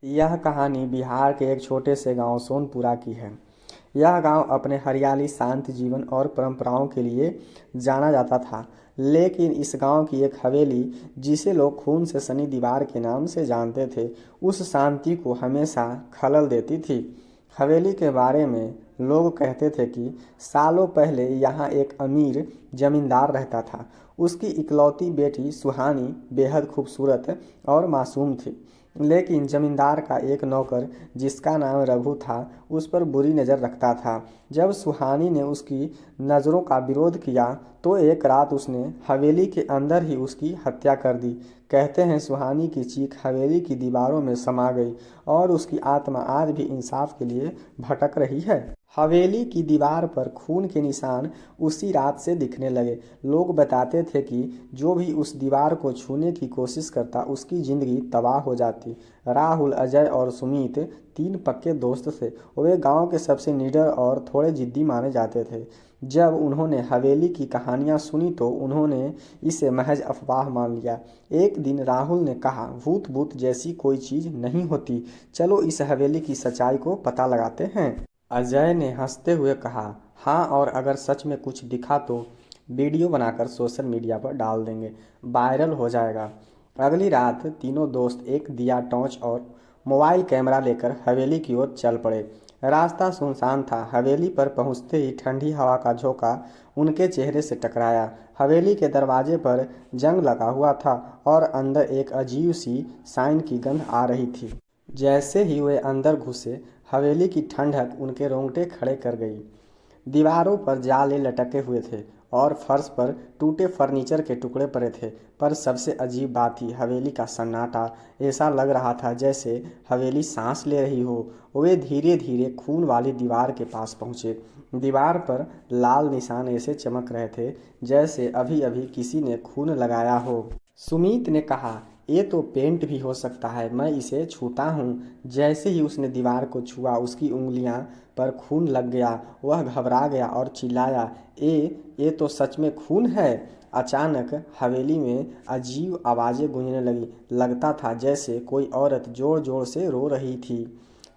यह कहानी बिहार के एक छोटे से गांव सोनपुरा की है। यह गांव अपने हरियाली, शांत जीवन और परंपराओं के लिए जाना जाता था। लेकिन इस गांव की एक हवेली, जिसे लोग खून से सनी दीवार के नाम से जानते थे, उस शांति को हमेशा खलल देती थी। हवेली के बारे में लोग कहते थे कि सालों पहले यहाँ एक अमीर जमींदार रहता था। उसकी इकलौती बेटी सुहानी बेहद खूबसूरत और मासूम थी। लेकिन जमींदार का एक नौकर, जिसका नाम रघु था, उस पर बुरी नज़र रखता था। जब सुहानी ने उसकी नज़रों का विरोध किया तो एक रात उसने हवेली के अंदर ही उसकी हत्या कर दी। कहते हैं सुहानी की चीख हवेली की दीवारों में समा गई और उसकी आत्मा आज भी इंसाफ के लिए भटक रही है। हवेली की दीवार पर खून के निशान उसी रात से दिखने लगे। लोग बताते थे कि जो भी उस दीवार को छूने की कोशिश करता, उसकी जिंदगी तबाह हो जाती। राहुल, अजय और सुमित तीन पक्के दोस्त थे। वे गांव के सबसे निडर और थोड़े जिद्दी माने जाते थे। जब उन्होंने हवेली की कहानियां सुनी तो उन्होंने इसे महज अफवाह मान लिया। एक दिन राहुल ने कहा, भूत भूत जैसी कोई चीज़ नहीं होती, चलो इस हवेली की सच्चाई को पता लगाते हैं। अजय ने हंसते हुए कहा, हाँ, और अगर सच में कुछ दिखा तो वीडियो बनाकर सोशल मीडिया पर डाल देंगे, वायरल हो जाएगा। अगली रात तीनों दोस्त एक दिया, टॉर्च और मोबाइल कैमरा लेकर हवेली की ओर चल पड़े। रास्ता सुनसान था। हवेली पर पहुंचते ही ठंडी हवा का झोंका उनके चेहरे से टकराया। हवेली के दरवाजे पर जंग लगा हुआ था और अंदर एक अजीब सी साइन की गंध आ रही थी। जैसे ही वे अंदर घुसे, हवेली की ठंडक उनके रोंगटे खड़े कर गई। दीवारों पर जाले लटके हुए थे और फर्श पर टूटे फर्नीचर के टुकड़े पड़े थे। पर सबसे अजीब बात थी हवेली का सन्नाटा। ऐसा लग रहा था जैसे हवेली सांस ले रही हो। वे धीरे धीरे खून वाली दीवार के पास पहुंचे। दीवार पर लाल निशान ऐसे चमक रहे थे जैसे अभी अभी किसी ने खून लगाया हो। सुमित ने कहा, ये तो पेंट भी हो सकता है, मैं इसे छूता हूँ। जैसे ही उसने दीवार को छुआ, उसकी उंगलियां पर खून लग गया। वह घबरा गया और चिल्लाया, ये तो सच में खून है। अचानक हवेली में अजीब आवाज़ें गूंजने लगी। लगता था जैसे कोई औरत जोर जोर से रो रही थी।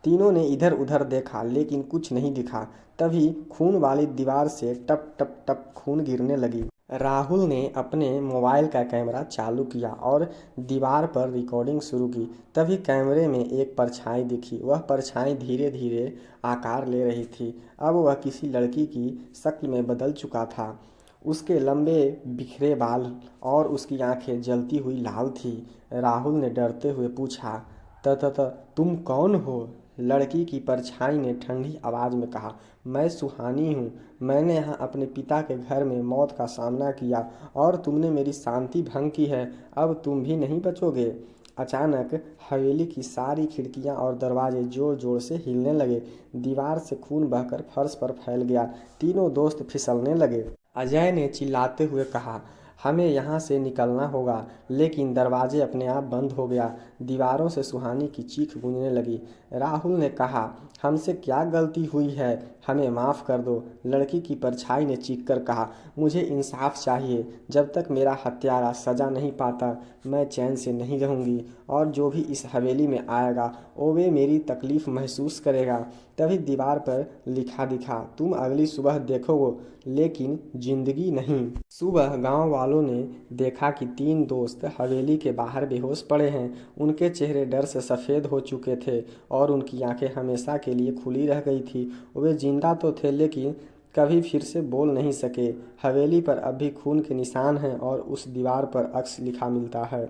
तीनों ने इधर उधर देखा लेकिन कुछ नहीं दिखा। तभी खून वाली दीवार से टप टप टप खून गिरने लगी। राहुल ने अपने मोबाइल का कैमरा चालू किया और दीवार पर रिकॉर्डिंग शुरू की। तभी कैमरे में एक परछाई दिखी। वह परछाई धीरे धीरे आकार ले रही थी। अब वह किसी लड़की की शक्ल में बदल चुका था। उसके लंबे बिखरे बाल और उसकी आंखें जलती हुई लाल थी। राहुल ने डरते हुए पूछा, त तुम कौन हो? लड़की की परछाई ने ठंडी आवाज़ में कहा, मैं सुहानी हूँ। मैंने यहाँ अपने पिता के घर में मौत का सामना किया और तुमने मेरी शांति भंग की है। अब तुम भी नहीं बचोगे। अचानक हवेली की सारी खिड़कियाँ और दरवाजे जोर जोर से हिलने लगे। दीवार से खून बहकर फर्श पर फैल गया। तीनों दोस्त फिसलने लगे। अजय ने चिल्लाते हुए कहा, हमें यहाँ से निकलना होगा। लेकिन दरवाजे अपने आप बंद हो गया। दीवारों से सुहानी की चीख गूंजने लगी। राहुल ने कहा, हमसे क्या गलती हुई है, हमें माफ़ कर दो। लड़की की परछाई ने चीखकर कहा, मुझे इंसाफ चाहिए। जब तक मेरा हत्यारा सज़ा नहीं पाता, मैं चैन से नहीं रहूँगी। और जो भी इस हवेली में आएगा वो वे मेरी तकलीफ़ महसूस करेगा। तभी दीवार पर लिखा दिखा, तुम अगली सुबह देखोगे लेकिन जिंदगी नहीं। सुबह गांव वालों ने देखा कि तीन दोस्त हवेली के बाहर बेहोश पड़े हैं। उनके चेहरे डर से सफ़ेद हो चुके थे और उनकी आंखें हमेशा के लिए खुली रह गई थी। वे जिंदा तो थे लेकिन कभी फिर से बोल नहीं सके। हवेली पर अब भी खून के निशान हैं और उस दीवार पर अक्स लिखा मिलता है,